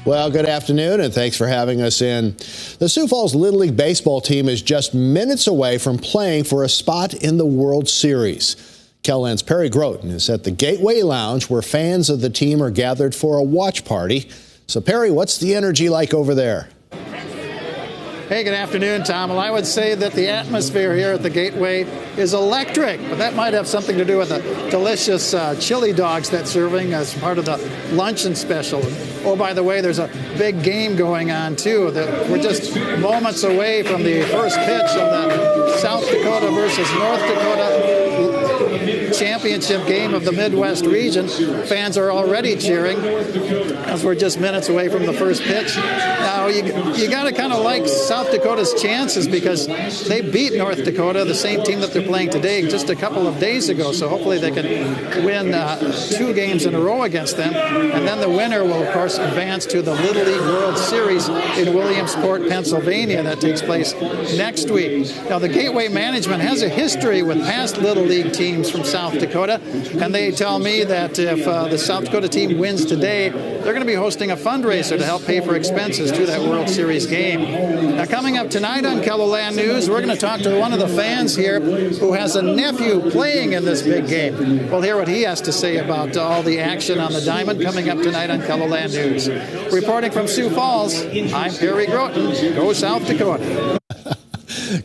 Well, good afternoon, and thanks for having us in. The Sioux Falls Little League baseball team is just minutes away from playing for a spot in the World Series. KELOLAND's Perry Groten is at the Gateway Lounge, where fans of the team are gathered for a watch party. So, Perry, what's the energy like over there? Hey, good afternoon, Tom. Well, I would say that the atmosphere here at the Gateway is electric, but that might have something to do with the delicious chili dogs that's serving as part of the luncheon special. Oh, by the way, there's a big game going on, too. We're just moments away from the first pitch of the South Dakota versus North Dakota championship game of the Midwest region. Fans are already cheering as we're just minutes away from the first pitch. Now, you got to kind of like South Dakota's chances because they beat North Dakota, the same team that they're playing today, just a couple of days ago. So hopefully they can win 2 games in a row against them. And then the winner will, of course, advance to the Little League World Series in Williamsport, Pennsylvania. That takes place next week. Now, the Gateway management has a history with past Little League teams from South Dakota, and they tell me that if the South Dakota team wins today, they're going to be hosting a fundraiser to help pay for expenses to that World Series game. Now, coming up tonight on KELOLAND News, we're going to talk to one of the fans here who has a nephew playing in this big game. We'll hear what he has to say about all the action on the diamond coming up tonight on KELOLAND News. Reporting from Sioux Falls, I'm Perry Groten. Go South Dakota.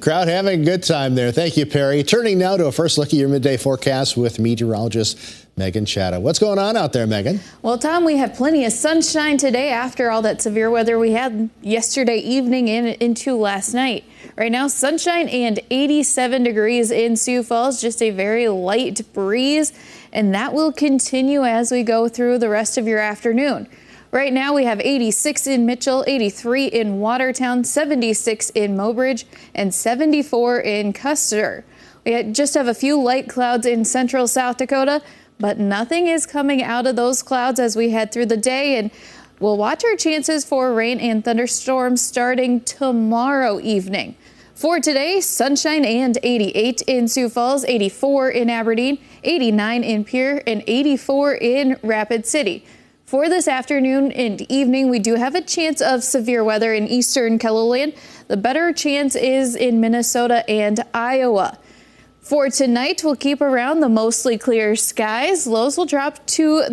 Crowd having a good time there. Thank you, Perry. Turning now to a first look at your midday forecast with meteorologist Megan Chatta. What's going on out there, Megan? Well, Tom, we have plenty of sunshine today after all that severe weather we had yesterday evening and into last night. Right now, sunshine and 87 degrees in Sioux Falls, just a very light breeze, and that will continue as we go through the rest of your afternoon. Right now, we have 86 in Mitchell, 83 in Watertown, 76 in Mobridge, and 74 in Custer. We just have a few light clouds in central South Dakota, but nothing is coming out of those clouds as we head through the day, and we'll watch our chances for rain and thunderstorms starting tomorrow evening. For today, sunshine and 88 in Sioux Falls, 84 in Aberdeen, 89 in Pierre, and 84 in Rapid City. For this afternoon and evening, we do have a chance of severe weather in eastern KELOLAND. The better chance is in Minnesota and Iowa. For tonight, we'll keep around the mostly clear skies. Lows will drop to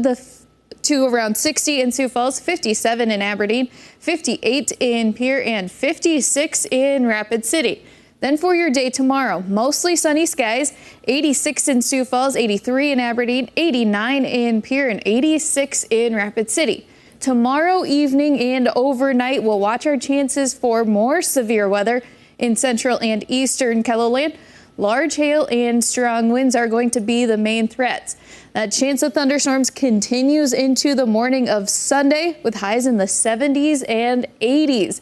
around 60 in Sioux Falls, 57 in Aberdeen, 58 in Pierre, and 56 in Rapid City. Then for your day tomorrow, mostly sunny skies, 86 in Sioux Falls, 83 in Aberdeen, 89 in Pierre, and 86 in Rapid City. Tomorrow evening and overnight, we'll watch our chances for more severe weather in central and eastern KELOLAND. Large hail and strong winds are going to be the main threats. That chance of thunderstorms continues into the morning of Sunday with highs in the 70s and 80s.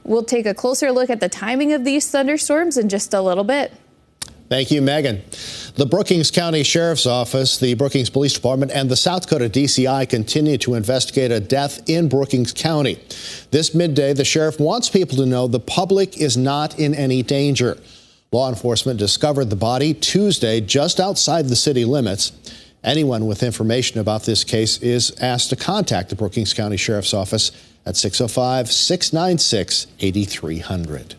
We'll take a closer look at the timing of these thunderstorms in just a little bit. Thank you, Megan. The Brookings County Sheriff's Office, the Brookings Police Department, and the South Dakota DCI continue to investigate a death in Brookings County. This midday, the sheriff wants people to know the public is not in any danger. Law enforcement discovered the body Tuesday just outside the city limits. Anyone with information about this case is asked to contact the Brookings County Sheriff's Office at 605-696-8300.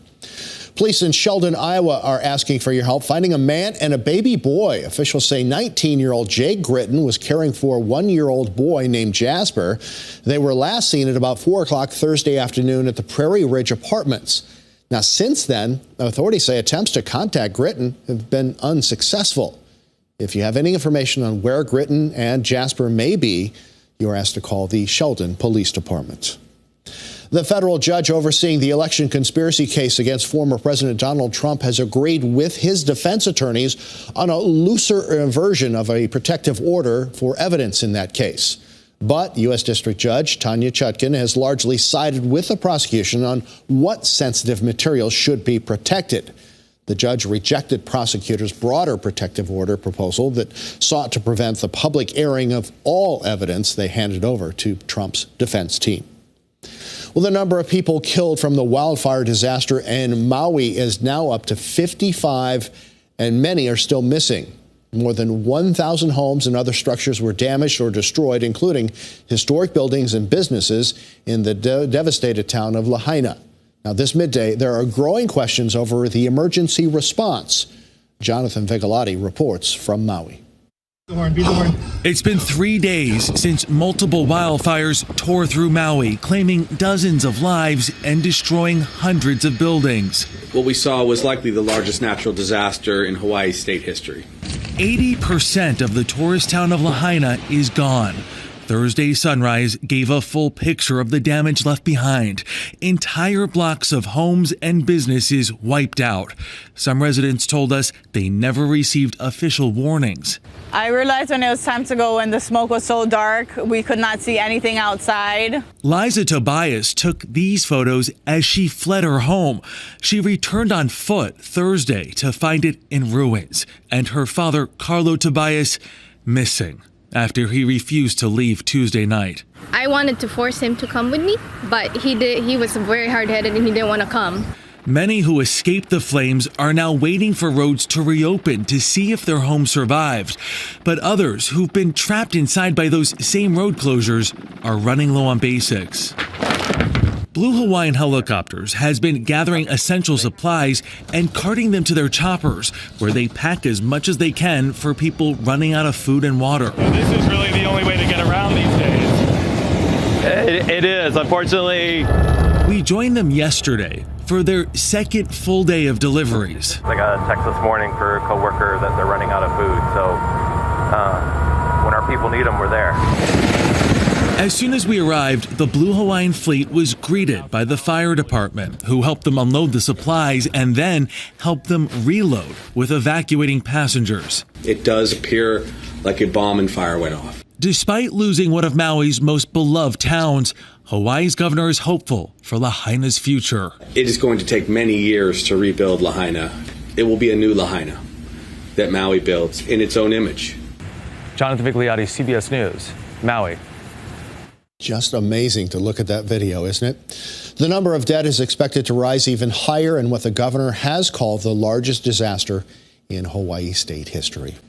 Police in Sheldon, Iowa are asking for your help finding a man and a baby boy. Officials say 19-year-old Jake Gritton was caring for a 1-year-old boy named Jasper. They were last seen at about 4 o'clock Thursday afternoon at the Prairie Ridge Apartments. Now, since then, authorities say attempts to contact Gritton have been unsuccessful. If you have any information on where Gritton and Jasper may be, you are asked to call the Sheldon Police Department. The federal judge overseeing the election conspiracy case against former President Donald Trump has agreed with his defense attorneys on a looser version of a protective order for evidence in that case. But U.S. District Judge Tanya Chutkan has largely sided with the prosecution on what sensitive material should be protected. The judge rejected prosecutors' broader protective order proposal that sought to prevent the public airing of all evidence they handed over to Trump's defense team. Well, the number of people killed from the wildfire disaster in Maui is now up to 55, and many are still missing. More than 1,000 homes and other structures were damaged or destroyed, including historic buildings and businesses in the devastated town of Lahaina. Now, this midday, there are growing questions over the emergency response. Jonathan Vigalotti reports from Maui. It's been 3 days since multiple wildfires tore through Maui, claiming dozens of lives and destroying hundreds of buildings. What we saw was likely the largest natural disaster in Hawaii state history. 80% of the tourist town of Lahaina is gone. Thursday's sunrise gave a full picture of the damage left behind. Entire blocks of homes and businesses wiped out. Some residents told us they never received official warnings. I realized when it was time to go when the smoke was so dark, we could not see anything outside. Liza Tobias took these photos as she fled her home. She returned on foot Thursday to find it in ruins, and her father, Carlo Tobias, missing after he refused to leave Tuesday night. I wanted to force him to come with me, but he was very hard-headed and he didn't want to come. Many who escaped the flames are now waiting for roads to reopen to see if their home survived. But others who've been trapped inside by those same road closures are running low on basics. Blue Hawaiian Helicopters has been gathering essential supplies and carting them to their choppers, where they pack as much as they can for people running out of food and water. This is really the only way to get around these days. It is, unfortunately. We joined them yesterday for their second full day of deliveries. I got a text this morning for a coworker that they're running out of food, so when our people need them, we're there. As soon as we arrived, the Blue Hawaiian fleet was greeted by the fire department, who helped them unload the supplies and then helped them reload with evacuating passengers. It does appear like a bomb and fire went off. Despite losing one of Maui's most beloved towns, Hawaii's governor is hopeful for Lahaina's future. It is going to take many years to rebuild Lahaina. It will be a new Lahaina that Maui builds in its own image. Jonathan Vigalotti, CBS News, Maui. Just amazing to look at that video, isn't it? The number of dead is expected to rise even higher in what the governor has called the largest disaster in Hawaii state history.